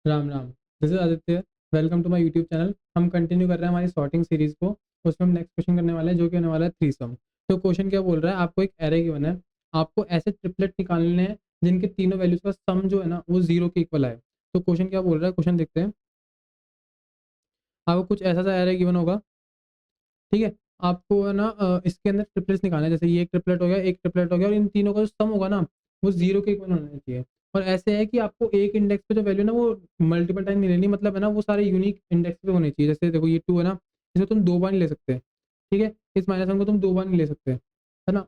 Ram Ram. This is Aditya. Welcome to my YouTube channel. हम continue कर रहे हैं हमारी सॉर्टिंग सीरीज को। उसमें हम नेक्स्ट क्वेश्चन करने वाले हैं जो कि होने वाला है थ्री सम। तो क्वेश्चन क्या बोल रहा है, आपको एक एरे गिवन है, आपको ऐसे ट्रिपलेट निकालने हैं जिनके तीनों वैल्यूज का सम जो है ना वो जीरो के इक्वल आए। तो क्वेश्चन क्या बोल रहा है, क्वेश्चन देखते हैं। आपको कुछ ऐसा सा एरे गिवन होगा, ठीक है। आपको है ना इसके अंदर ट्रिपलेट्स निकालना है, जैसे ये एक ट्रिपलेट हो गया, एक ट्रिपलेट हो गया, और इन तीनों का जो सम होगा ना वो जीरो के इक्वल होना चाहिए। और ऐसे है कि आपको एक इंडेक्स पे जो वैल्यू ना वो मल्टीपल टाइम नहीं लेनी, मतलब है ना वो सारे यूनिक इंडेक्स पे होने चाहिए। जैसे देखो ये टू है ना, इसे तुम दो बार नहीं ले सकते, ठीक है। इस माइनस वन को तुम दो बार नहीं ले सकते, है ना।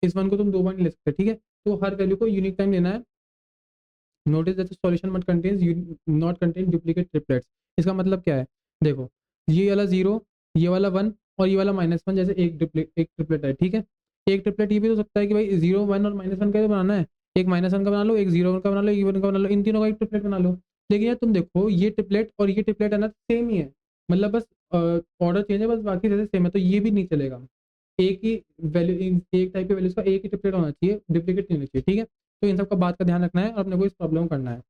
इस वन को तुम दो बार नहीं ले सकते, ठीक है। तो हर वैल्यू को यूनिक टाइम लेना है। नोटिस दैट सॉल्यूशन मट contains not contain duplicate triplets. इसका मतलब क्या है, देखो ये वाला जीरो, ये वाला वन, और ये वाला माइनस वन, जैसे एक ट्रिपलेट है, ठीक है। एक ट्रिपलेट ये भी हो सकता है कि भाई जीरो वन और माइनस वन का ही बनाना है, एक माइनस वन का बना लो, एक जीरो वन का बना लो, एक वन का बना लो, इन तीनों का एक ट्रिपलेट बना लो। लेकिन यार तुम देखो ये ट्रिपलेट और ये ट्रिपलेट है ना सेम ही है, मतलब बस ऑर्डर चेंज है, बस बाकी जैसे सेम है, तो ये भी नहीं चलेगा। एक ही वैल्यू, एक टाइप के वैल्यूज का एक ही ट्रिपलेट होना चाहिए, डुप्लीकेट नहीं होना चाहिए, ठीक है। तो इन सब का बात का ध्यान रखना है और अपने को इस प्रॉब्लम को करना है।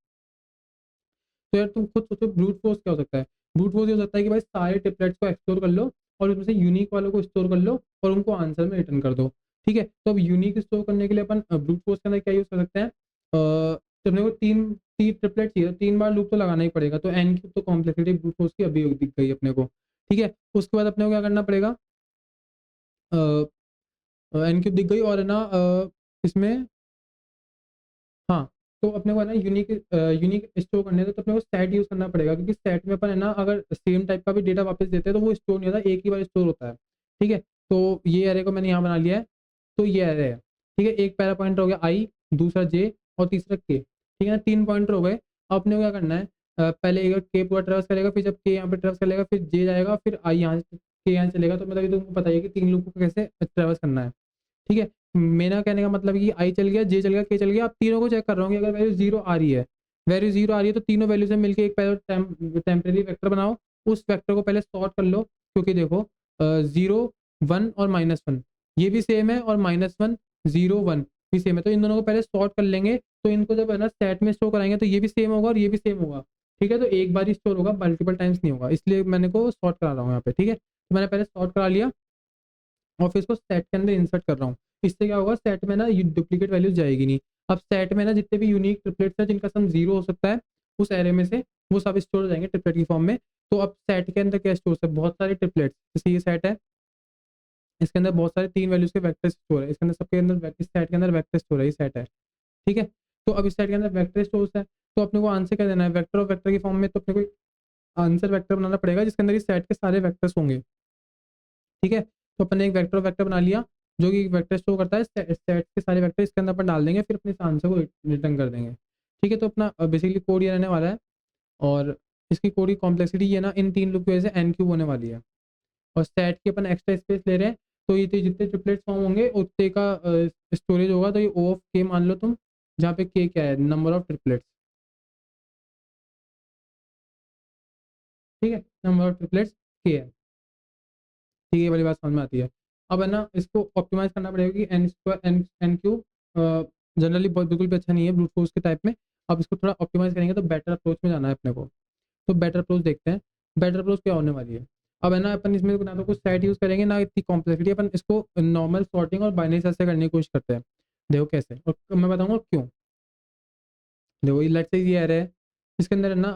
तो यार तुम खुद सोचो ब्रूट फोर्स क्या हो सकता है। ब्रूट फोर्स ये हो सकता है कि भाई सारे ट्रिपलेट्स को एक्सप्लोर कर लो और उसमें से यूनिक वालों को स्टोर कर लो और उनको आंसर में रिटर्न कर दो, ठीक है। तो अब यूनिक स्टोर करने के लिए अपन ब्रूट फोर्स के अंदर क्या यूज कर सकते हैं, तो अपने को तीन तीन ट्रिपलेट चाहिए, तो तीन बार लूप तो लगाना ही पड़ेगा। तो एन क्यूब तो कॉम्प्लेक्सिटी ब्रूट फोर्स की अभी दिख गई अपने को, ठीक है। उसके बाद अपने को क्या करना पड़ेगा, एन क्यूब दिख गई, और है ना इसमें, हाँ, तो अपने को है ना यूनिक यूनिक स्टोर करने हैं, तो अपने को सेट यूज करना पड़ेगा, क्योंकि सेट में अपन है ना अगर सेम टाइप का भी डेटा वापस देते हैं तो वो स्टोर नहीं होता, एक ही बार स्टोर होता है, ठीक है। तो ये एरे को मैंने यहाँ बना लिया है। तो ये एरे है, ठीक है। एक पैरा पॉइंटर हो गया आई, दूसरा जे, और तीसरा के, ठीक है ना। तीन पॉइंटर हो गए। अब अपने को क्या करना है, पहले एक के पूरा ट्रेवर्स करेगा, फिर जब के यहाँ पे ट्रेवर्स करेगा फिर जे जाएगा, फिर आई यहाँ से के यहाँ चलेगा। तो मतलब ये तुमको पता है कि तीन लूप को कैसे ट्रेवर्स करना है, ठीक है। मेरा कहने का मतलब है कि आई चल गया, जे चल गया, के चल गया। आप तीनों को चेक कर रहा हूँ कि अगर वैल्यू जीरो आ रही है, वैल्यू जीरो आ रही है, तो तीनों वैल्यू से मिलकर एक पहले टेम्परेरी वेक्टर बनाओ। उस वेक्टर को पहले सॉर्ट कर लो, क्योंकि देखो जीरो वन और माइनस वन ये भी सेम है, और माइनस वन जीरो वन भी सेम है, तो इन दोनों को पहले सॉर्ट कर लेंगे। तो इनको जब है ना सेट में स्टोर कराएंगे तो ये भी सेम होगा और ये भी सेम होगा, ठीक है। तो एक बार ही स्टोर होगा, मल्टीपल टाइम्स नहीं होगा, इसलिए मैंने को सॉर्ट करा रहा हूँ यहाँ पे, ठीक है। तो मैंने पहले सॉर्ट करा लिया और फिर इसको सेट के अंदर इंसर्ट कर रहा हूँ। इससे क्या होगा, सेट में ना ये डुप्लीकेट वैल्यूज जाएगी नहीं। अब सेट में ना जितने भी यूनिक ट्रिपलेट्स हैं जिनका सम जीरो हो सकता है उस एरे में से, वो सब स्टोर हो जाएंगे ट्रिपलेट की फॉर्म में। तो अब सेट के अंदर क्या स्टोर है, बहुत सारे ट्रिपलेट्स, जैसे ये सेट है, इसके अंदर बहुत सारे तीन वैल्यूज के वेक्टर स्टोर है, इसके अंदर सबके अंदर इस सेट के अंदर वेक्टर स्टोर है, ये सेट है, ठीक है। तो अब इस सेट के अंदर वेक्टर स्टोर है, तो अपने को आंसर क्या देना है, वेक्टर ऑफ वेक्टर की फॉर्म में। तो अपने को आंसर वेक्टर बनाना पड़ेगा जिसके अंदर इस सेट के सारे वेक्टर्स होंगे, ठीक है। तो अपन ने एक वेक्टर वेक्टर बना लिया जो कि वेक्टर स्टोर करता है, सेट के सारे वेक्टर इसके अंदर अपन डाल देंगे, फिर अपने इस आंसर को रिटर्न कर देंगे, ठीक है। तो अपना बेसिकली कोड ये रहने वाला है, और इसकी कोड की कॉम्प्लेक्सिटी ये ना इन तीन लूप की वजह से एन क्यूब होने वाली है। और सेट के अपन एक्स्ट्रा स्पेस ले रहे हैं, तो ये जितने ट्रिपलेट्स फॉर्म होंगे उतने का स्टोरेज होगा। तो ये ओ ऑफ के मान लो तुम, जहाँ पे के क्या है, नंबर ऑफ ट्रिपलेट्स, ठीक है। नंबर ऑफ ट्रिपलेट्स के है, ठीक है। ये वाली बात समझ में आती है। अब है ना इसको ऑप्टिमाइज करना पड़ेगा कि n square n n cube generally बहुत बिल्कुल भी अच्छा नहीं है ब्रूट फोर्स के टाइप में। अब इसको थोड़ा ऑप्टिमाइज करेंगे तो बेटर अप्रोच में जाना है अपने को। तो बेटर अप्रोच देखते हैं, बेटर अप्रोच क्या होने वाली है। अब है ना अपन इसमें ना तो कुछ सेट यूज करेंगे ना इतनी कॉम्प्लेक्सिटी, अपन इसको नॉर्मल सॉर्टिंग और बाइनरी सर्च से करने की कोशिश करते हैं। देखो कैसे, और मैं बताऊंगा क्यों। देखो ये लेट्स से ये एरे है, इसके अंदर है ना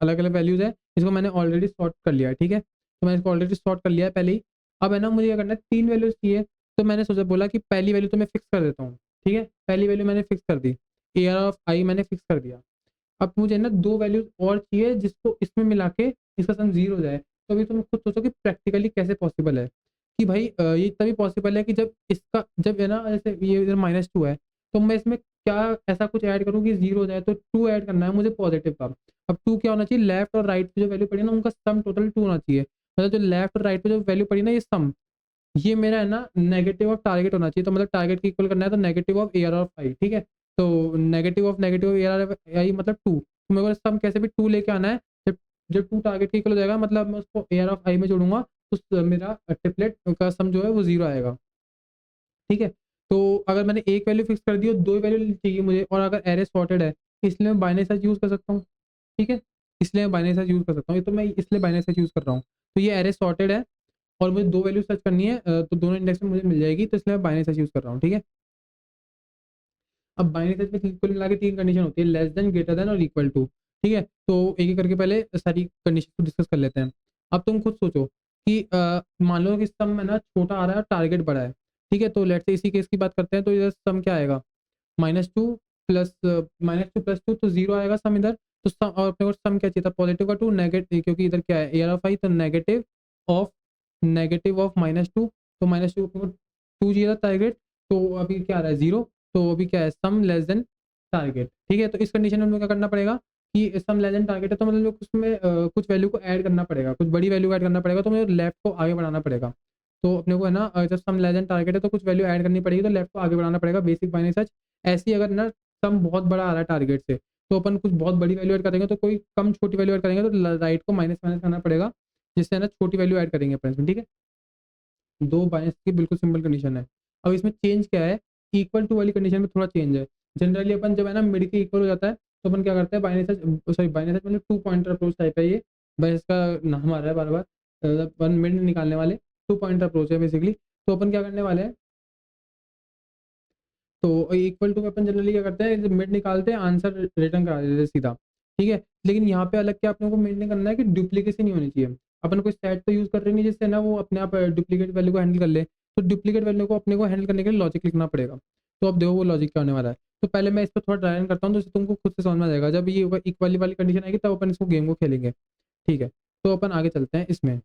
अलग अलग वैल्यूज है, इसको मैंने ऑलरेडी सॉर्ट कर लिया है, ठीक है। तो मैंने इसको ऑलरेडी सॉर्ट कर लिया है पहले ही। अब है ना मुझे क्या करना है, तीन वैल्यूज चाहिए। तो मैंने सोचा, बोला कि पहली वैल्यू तो मैं फिक्स कर देता हूँ, ठीक है। पहली वैल्यू मैंने फिक्स कर दी, ए आर ऑफ आई मैंने फिक्स कर दिया। अब मुझे ना दो वैल्यूज और चाहिए जिसको इसमें मिला के इसका सम जीरो हो जाए। तो अभी तुम खुद सोचो कि प्रैक्टिकली कैसे पॉसिबल है, कि भाई ये तभी पॉसिबल है कि जब इसका, जब है ना जैसे ये इधर माइनस टू है, तो मैं इसमें क्या ऐसा कुछ ऐड करूँ कि जीरो हो जाए। तो टू ऐड करना है मुझे पॉजिटिव का। अब टू क्या होना चाहिए, लेफ्ट और राइट पे जो वैल्यू पड़ी है ना उनका सम टोटल टू होना चाहिए। मतलब जो लेफ्ट और राइट पे जो वैल्यू पड़ी ना ये सम, ये मेरा है ना नेगेटिव ऑफ टारगेट होना चाहिए। तो मतलब टारगेट की इक्वल करना है, तो negative of A R of I, ठीक है। तो negative of A R of I मतलब टू, तो मेरे को सम कैसे भी टू लेके आना है। जब जब टू टारगेट की इक्वल हो जाएगा, मतलब मैं उसको ए आर ऑफ आई में जोड़ूंगा, तो मेरा ट्रिपलेट का सम जो है वो जीरो आएगा, ठीक है। तो अगर मैंने एक वैल्यू फिक्स कर दी और दो वैल्यू चाहिए मुझे, और अगर एरे सॉर्टेड है, इसलिए मैं बाइनरी सर्च यूज कर सकता हूँ, ठीक है, इसलिए मैं बाइनरी सर्च यूज़ कर सकता हूँ। ये तो मैं इसलिए बाइनरी सर्च यूज़ कर रहा हूँ। तो ये एरे सॉर्टेड है और मुझे 2 वैल्यू सर्च करनी है, तो दोनों इंडेक्स में मुझे मिल जाएगी, तो इसलिए मैं बाइनरी सर्च यूज़ कर रहा हूँ, ठीक है। अब बाइनरी सर्च में कुल मिला के 3 कंडीशन होती है, लेस देन, ग्रेटर देन और इक्वल टू, ठीक है। तो एक-एक करके पहले सारी कंडीशन को डिस्कस कर लेते हैं। अब तुम खुद सोचो कि मान लो कि सम में ना छोटा आ रहा है और टारगेट बड़ा है, ठीक है। तो लेट्स से इसी केस की बात करते हैं, तो इधर सम क्या आएगा? -2 प्लस -2 प्लस 2 तो 0 आएगा सम इधर। तो सम और अपने को सम क्या चाहिए था? पॉजिटिव का 2 क्योंकि इधर क्या है? AR ऑफ i, तो ऑफ -2, तो -2 अपने को 2 चाहिए था टारगेट, तो अभी क्या आ रहा है? 0। तो अभी क्या है? सम लेस देन टारगेट, ठीक है। तो इस कंडीशन में हमें क्या करना पड़ेगा कि सम लेस देन टारगेट है, तो मतलब उसमें कुछ वैल्यू को ऐड करना पड़ेगा, कुछ बड़ी वैल्यू को ऐड करना पड़ेगा, तो मुझे लेफ्ट को आगे बढ़ाना पड़ेगा। तो अपने को है ना, जब सम लेस देन टारगेट है तो कुछ वैल्यू ऐड करनी पड़ेगी, तो लेफ्ट को आगे बढ़ाना पड़ेगा, बेसिक बाइनरी सर्च। ऐसे ही अगर ना सम बहुत बड़ा आ रहा है टारगेट से, तो अपन कुछ बहुत बड़ी वैल्यू ऐड करेंगे, तो कोई कम छोटी वैल्यू ऐड करेंगे, तो राइट को माइनस माइनस करना पड़ेगा, जिससे है ना छोटी वैल्यू ऐड करेंगे अपन इसमें, ठीक है। 2 बायस की बिल्कुल सिंपल कंडीशन है। अब इसमें चेंज क्या है? इक्वल टू वाली कंडीशन में थोड़ा चेंज है। जनरली अपन जब है ना मिड के इक्वल हो जाता है, तो अपन क्या करते हैं? Binary search, sorry binary search मतलब टू पॉइंटर अप्रोच टाइप है ये। बस इसका नाम आ रहा है बार-बार, अपन मिड निकालने वाले, टू पॉइंटर अप्रोच है बेसिकली। तो अपन क्या करने वाले हैं, तो इक्वल टू में अपन जनरली क्या करते हैं? जब मिड निकालते हैं, आंसर रिटर्न करा देते हैं सीधा, ठीक है। लेकिन यहाँ पे अलग क्या अपने को मेंटेन करना है कि डुप्लीकेसी नहीं होनी चाहिए। अपन कोई सेट तो यूज़ कर रहे नहीं, जिससे ना वो अपने आप डुप्लीकेट वैल्यू को हैंडल कर ले। तो डुप्लीकेट वैल्यू को अपने को हैंडल करने के लिए लॉजिक लिखना पड़ेगा। तो अब देखो वो लॉजिक क्या होने वाला है। तो पहले मैं इस पे थोड़ा ड्राई रन करता हूँ, तो इससे तुमको खुद से समझ में आ जाएगा। जब ये इक्वली वाली कंडीशन आएगी, तब अपन इसको गेम को खेलेंगे, ठीक है। तो अपन आगे चलते हैं इसमें।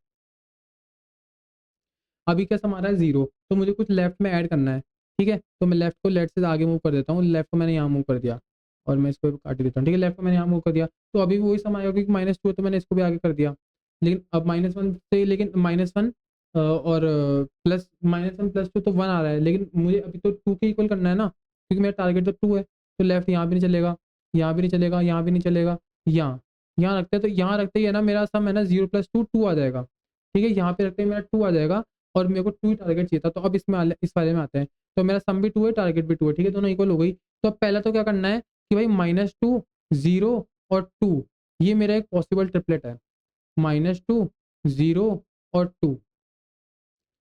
अभी क्या सम आ रहा है? 0। तो मुझे कुछ लेफ्ट में ऐड करना है, ठीक है। तो मैं लेफ्ट को लेफ्ट से आगे मूव कर देता हूँ। लेफ्ट को मैंने यहाँ मूव कर दिया और मैं इसको काट देता हूँ, ठीक है। लेफ्ट को मैंने यहाँ मूव कर दिया, तो अभी भी वही सम आएगा, क्योंकि -2 है, तो मैंने इसको भी आगे कर दिया। लेकिन अब -1 से, लेकिन -1 और प्लस -1 प्लस 2 तो 1 आ रहा है, लेकिन मुझे अभी तो 2 के इक्वल करना है ना, क्योंकि मेरा टारगेट तो 2 है। तो लेफ्ट यहाँ भी नहीं चलेगा, यहाँ भी नहीं चलेगा, यहाँ भी नहीं चलेगा, यहाँ यहाँ रखते हैं, तो यहाँ रखते ही है ना मेरा सम है ना 0 + 2 2 आ जाएगा, ठीक है। यहाँ पे रखते ही मेरा 2 आ जाएगा, और मेरे को 2 ही टारगेट चाहिए था। तो अब इस वाले में आते हैं। तो मेरा सम भी 2 है, टारगेट भी 2 है, ठीक है, दोनों इक्वल हो गई। तो अब पहला तो क्या करना है कि भाई -2, 0 और 2, ये मेरा एक पॉसिबल ट्रिपलेट है। -2, 0 और 2,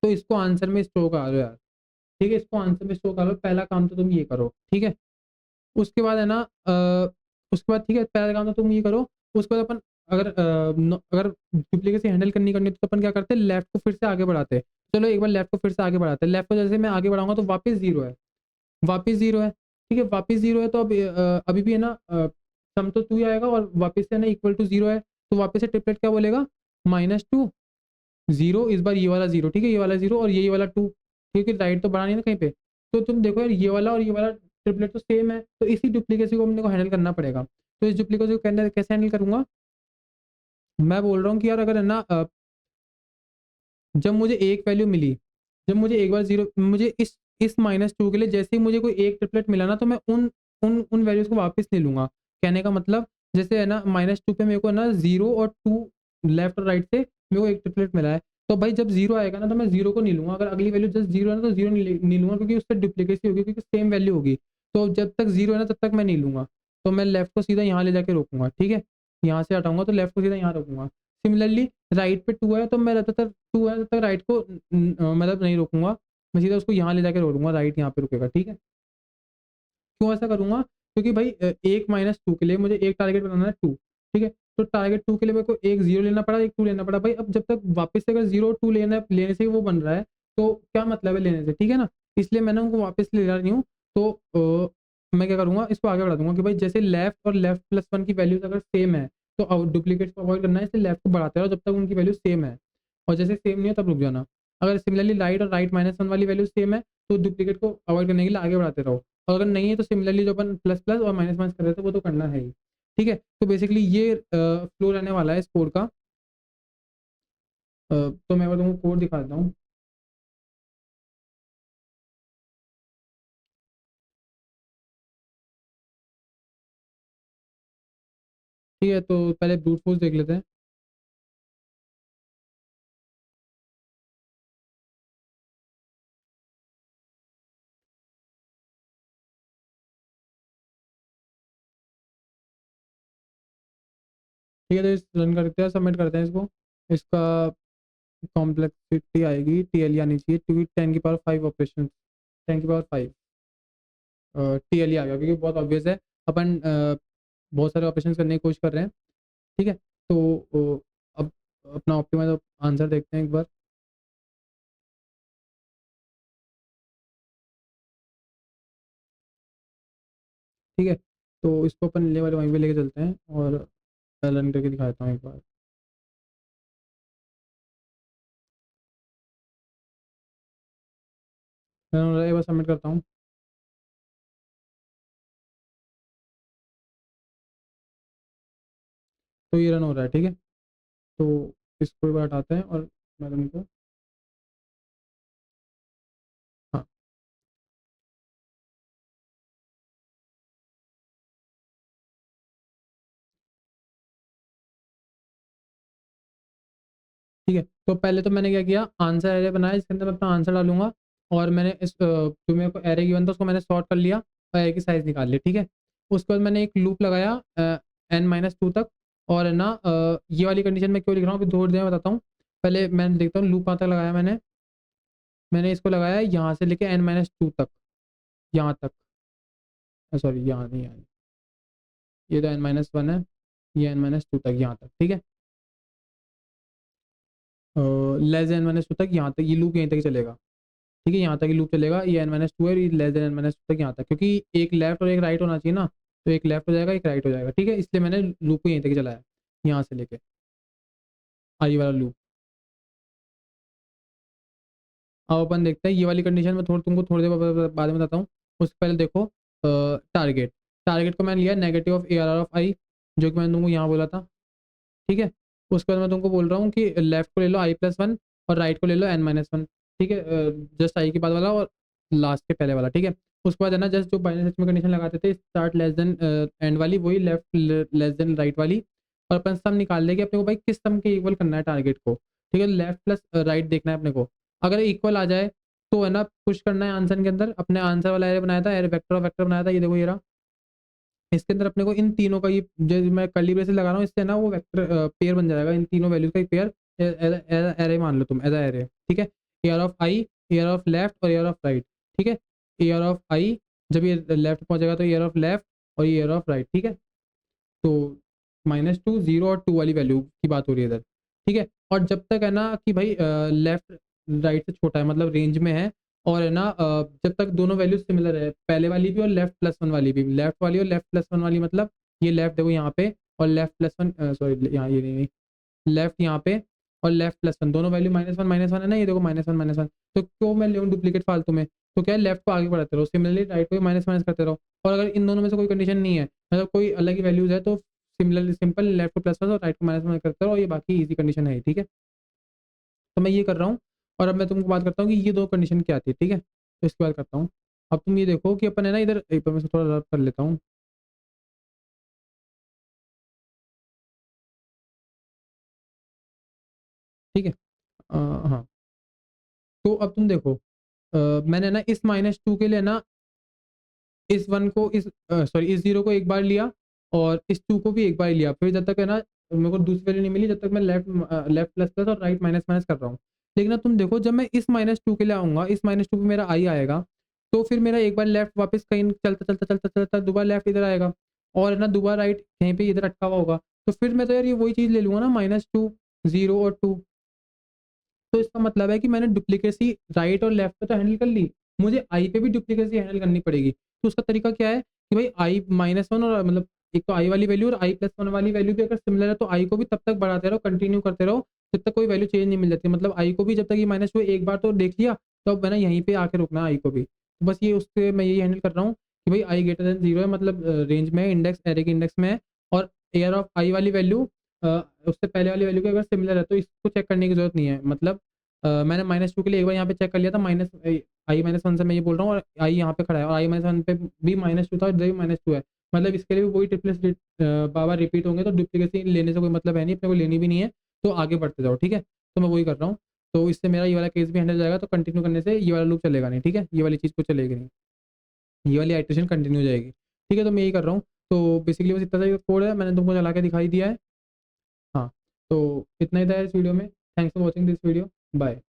तो इसको आंसर में स्टोर करा लो यार, ठीक है। इसको आंसर में स्टोर करा लो, पहला काम तो तुम ये करो, ठीक है। उसके बाद है ना उसके बाद ठीक है, पहला काम तो तुम ये करो। उसके बाद अपन अगर डुप्लीकेसी हैंडल करनी है, तो अपन क्या करते हैं? लेफ्ट को फिर से आगे बढ़ाते हैं। चलो एक बार लेफ्ट को फिर से आगे बढ़ाते हैं। लेफ्ट को जैसे मैं आगे बढ़ाऊंगा, तो वापस 0 है, वापस 0 है, ठीक है, वापस 0 है। तो अब अभी भी है ना सम तो 2 ही आएगा, और वापस से है ना इक्वल टू 0 है। तो वापस से ट्रिपलेट क्या बोलेगा? -2, 0, इस बार ये वाला 0, ठीक है, ये वाला 0 और ये वाला 2, क्योंकि राइट तो बढ़ा नहीं है ना कहीं पे। तो तुम देखो यार, ये वाला और ये वाला ट्रिपलेट तो सेम है, तो इसी डुप्लीकेसी को अपने को हैंडल करना पड़ेगा। तो इस डुप्लीकेसी को कैसे हैंडल करूंगा? मैं बोल रहा हूँ कि यार अगर है ना जब मुझे एक वैल्यू मिली, जब मुझे एक बार 0, मुझे इस -2 के लिए जैसे ही मुझे कोई एक ट्रिपलेट मिला ना, तो मैं उन वैल्यूज़ को वापस ले लूँगा। कहने का मतलब, जैसे है ना -2 पे मेरे को ना 0 और 2 लेफ्ट और राइट से मेरे को एक ट्रिपलेट मिला है। तो भाई जब 0 आएगा ना, तो मैं 0 को नहीं लूँगा। अगर अगली वैल्यू जस्ट 0 है ना, तो 0 नहीं लूँगा, क्योंकि उससे डुप्लीकेसी होगी, क्योंकि सेम वैल्यू होगी। तो जब तक 0 है ना, तब तक मैं नहीं लूँगा। तो मैं लेफ्ट को सीधा यहाँ ले जाके रोकूँगा, ठीक है? यहाँ से हटाऊँगा, तो लेफ्ट को सीधा यहाँ रोकूँगा। सिमिलरली राइट पे 2 है, तो मैं ज़्यादातर 2 है, तब तक राइट को मतलब नहीं रोकूँगा। मैं सीधा उसको यहाँ ले जाके रोक दूँगा, राइट यहाँ पे रुकेगा, ठीक है? क्यों ऐसा करूँगा? क्योंकि भाई 1 -2 के लिए मुझे एक टारगेट बनाना है 2, ठीक है? तो टारगेट 2 के लिए मेरे को एक 0 लेना पड़ा, एक 2 लेना पड़ा। भाई अब जब तक वापस से अगर 0 और 2 लेने से ही वो बन रहा है, तो क्या मतलब है लेने से, ठीक है ना? इसलिए मैंने उनको वापस ले जा रही हूँ। तो मैं क्या करूँगा, इसको आगे बढ़ा दूँगा कि भाई जैसे लेफ्ट और लेफ्ट प्लस 1 की वैल्यूज़ अगर सेम है, तो डुप्लीकेट्स को अवॉइड करना है, इसलिए लेफ्ट को बढ़ाते रहो जब तक उनकी वैल्यू सेम है, और जैसे सेम नहीं है तब रुक जाना। अगर सिमिलरली राइट और राइट -1 वाली वैल्यू सेम है, तो डुप्लीकेट को अवॉइड करने के लिए आगे बढ़ाते रहो। और अगर नहीं है, तो सिमिलरली जो अपन प्लस प्लस और माइनस माइनस कर रहे थे, वो तो करना है ही, ठीक है। तो बेसिकली ये फ्लो रहने वाला है इस कोड का। तो मैं तुमको कोड दिखा देता हूँ। ठीक है, तो पहले ब्रूट फोर्स देख लेते हैं। ठीक है, तो इस रन करते हैं, सबमिट करते हैं इसको। इसका कॉम्प्लेक्सिटी आएगी टीएल आनी चाहिए, टू 10 की पावर 5 ऑपरेशन, 10 की पावर 5 टीएल आ गया, क्योंकि बहुत ऑब्वियस है अपन बहुत सारे ऑपरेशन करने की कोशिश कर रहे हैं। ठीक है, तो अब अपना ऑप्टिमाइज आंसर देखते हैं एक बार। ठीक है, तो इसको अपन लेवल वहीं पे लेके चलते हैं और रन करके दिखाता हूँ एक बार। रन हो रहा है, एक बार सबमिट करता हूँ। तो ये रन हो रहा है। ठीक है, तो इसको एक बार हटाते हैं और मैं तुमको, हाँ ठीक है, तो पहले तो मैंने क्या किया, आंसर एरे बनाया, इसके अंदर मैं अपना आंसर डालूंगा। और मैंने इस जो मेरे को एरे गिवन था उसको मैंने सॉर्ट कर लिया और एरे की साइज निकाल ली। ठीक है, उसके बाद मैंने एक लूप लगाया n-2 तक। और है ना ये वाली कंडीशन मैं क्यों लिख रहा हूँ अभी थोड़ी देर में बताता हूँ। पहले मैं देखता हूँ लूप कहाँ तक लगाया मैंने। मैंने इसको लगाया यहाँ से लेके n-2 तक, यहाँ तक। सॉरी, यहाँ नहीं, यहाँ नहीं। ये तो n-1 है, ये n-2 तक, यहाँ तक। ठीक है, लेस देन n-2 तक, यहाँ तक ये लूप यहीं तक चलेगा। ठीक है, यहाँ तक ही लूप चलेगा, ये n-2 है, ये लेस देन n-2 तक यहाँ तक, क्योंकि एक लेफ्ट और एक राइट होना चाहिए ना। तो एक लेफ्ट हो जाएगा, एक राइट हो जाएगा। ठीक है, इसलिए मैंने लूप को यहीं तक ही चलाया, यहाँ से लेके आई वाला लूप। अब अपन देखते हैं ये वाली कंडीशन में, थोड़ी तुमको थोड़ी देर बाद में बताता हूँ। उससे पहले देखो टारगेट। टारगेट को मैंने लिया negative of ARR of i, जो कि मैंने तुमको यहाँ बोला था। ठीक है, उसके बाद मैं तुमको बोल रहा हूँ कि लेफ्ट को ले लो i+1 और राइट को ले लो n-1। ठीक है, जस्ट आई के बाद वाला और लास्ट के पहले वाला। ठीक है, उसके बाद है ना जस्ट जो बाइनरी सर्च में कंडीशन लगाते थे, स्टार्ट लेस देन एंड वाली, वही लेफ्ट लेस देन राइट वाली। और अपन सम निकाल लेंगे अपने को, भाई किस सम के इक्वल करना है टारगेट को। ठीक है, लेफ्ट प्लस राइट देखना है अपने को। अगर इक्वल आ जाए तो है ना पुश करना है आंसर के अंदर। अपने आंसर वाला एरे बनाया था, एरे वेक्टर और वेक्टर बनाया था, ये देखो ये रहा। इसके अंदर अपने को इन तीनों का, ये जो मैं कर्ली ब्रेसेस लगा रहा हूँ, इससे ना वो वेक्टर पेयर बन जाएगा, इन तीनों वैल्यूज का एक पेयर। एरे मान लो तुम, एजा एरे। ठीक है, AR of i, AR of left और AR ऑफ राइट। ठीक है, AR ऑफ i, जब ये लेफ्ट पहुंचेगा तो AR ऑफ लेफ्ट और ये AR ऑफ राइट। ठीक है, तो -2 0 और 2 वाली वैल्यू की बात हो रही है इधर। ठीक है, और जब तक है ना कि भाई लेफ्ट राइट से छोटा है, मतलब रेंज में है। और है ना जब तक दोनों वैल्यू सिमिलर है, पहले वाली भी और लेफ्ट+1 वाली भी, लेफ्ट वाली और लेफ्ट+1 वाली, मतलब ये लेफ्ट देखो यहाँ पे और लेफ्ट+1, सॉरी यहाँ ये नहीं, लेफ्ट यहाँ पे और लेफ्ट+1 दोनों वैल्यू -1 है ना, ये देखो -1 तो क्यों मैं ले डुप्लीकेट फालतू में। तो क्या है, लेफ्ट को आगे बढ़ाते रहो, सिमिलरली राइट को माइनस माइनस करते रहो। और अगर इन दोनों में से कोई कंडीशन नहीं है, मतलब कोई अलग ही वैल्यूज है, तो सिमिलरली सिंपल लेफ्ट को प्लस और राइट को माइनस माइनस करते रहो, ये बाकी इजी कंडीशन है। ठीक है, तो मैं ये कर रहा हूँ। और अब मैं तुमको बात करता हूँ कि ये दो कंडीशन क्या आती है। ठीक है, तो इसके बाद करता हूँ। अब तुम ये देखो कि अपन है ना इधर एक बार मैं इसको थोड़ा रब कर लेता हूँ। ठीक है, हाँ, तो अब तुम देखो मैंने ना इस -2 के लिए ना इस वन को, इस सॉरी इस जीरो को एक बार लिया और इस टू को भी एक बार लिया। फिर जब तक है ना मेरे को दूसरी वैल्यू नहीं मिली, जब तक मैं लेफ्ट लेफ्ट प्लस प्लस और राइट माइनस माइनस कर रहा हूँ। लेकिन अब तुम देखो, जब मैं इस -2 के लिए आऊँगा, इस -2 पे मेरा आई आएगा, तो फिर मेरा एक बार लेफ्ट वापस कहीं चलता चलता चलता चलता दोबारा लेफ्ट इधर आएगा। और है ना दोबारा राइट कहीं पे इधर अटका हुआ होगा। तो फिर मैं तो यार ये वही चीज़ ले लूँगा ना, -2 0 और 2। तो इसका मतलब है कि मैंने डुप्लीकेसी राइट और लेफ्ट पे तो हैंडल कर ली, मुझे आई पे भी डुप्लीकेसी हैंडल करनी पड़ेगी। तो उसका तरीका क्या है कि भाई आई -1 और मतलब एक तो आई वाली वैल्यू और i+1 वाली वैल्यू भी अगर सिमिलर है, तो आई को भी तब तक बढ़ाते रहो, कंटिन्यू करते रहो जब तक कोई वैल्यू चेंज नहीं मिल जाती। मतलब आई को भी जब तक ये माइनस हुए एक बार तो देख लिया, तो अब मैंने यहीं पे आके रुकना है आई को भी। तो बस ये उससे मैं यही हैंडल कर रहा हूँ कि भाई आई ग्रेटर देन 0 है, मतलब रेंज में इंडेक्स एरे के इंडेक्स में है। और एयर ऑफ आई वाली वैल्यू उससे पहले वाली वैल्यू के अगर सिमिलर है, तो इसको चेक करने की जरूरत नहीं है। मतलब मैंने -2 के लिए एक बार यहाँ पे चेक कर लिया था, माइनस i-1 से मैं ये बोल रहा हूँ, और आई यहाँ पे खड़ा है और i-1 पे भी -2 था और इधर भी -2 है। मतलब इसके लिए भी वही ट्रिपलेस बार रिपीट होंगे, तो डुप्लीकेसी लेने से कोई मतलब है नहीं, अपने को लेनी भी नहीं है। तो आगे बढ़ते जाओ। ठीक है, तो मैं वही कर रहा हूँ। तो इससे मेरा ये वाला केस भी हैंडल जाएगा, तो कंटिन्यू करने से ये वाला लूप चलेगा नहीं। ठीक है, ये वाली चीज़ को चलेगी नहीं, ये वाली आइट्रेशन कंटिन्यू हो जाएगी। ठीक है, तो मैं यही कर रहा हूँ। तो बेसिकली बस इतना सा कोड है, मैंने तुमको चला के दिखाई दिया है। तो इतना ही था इस वीडियो में। Thanks for watching this video. Bye.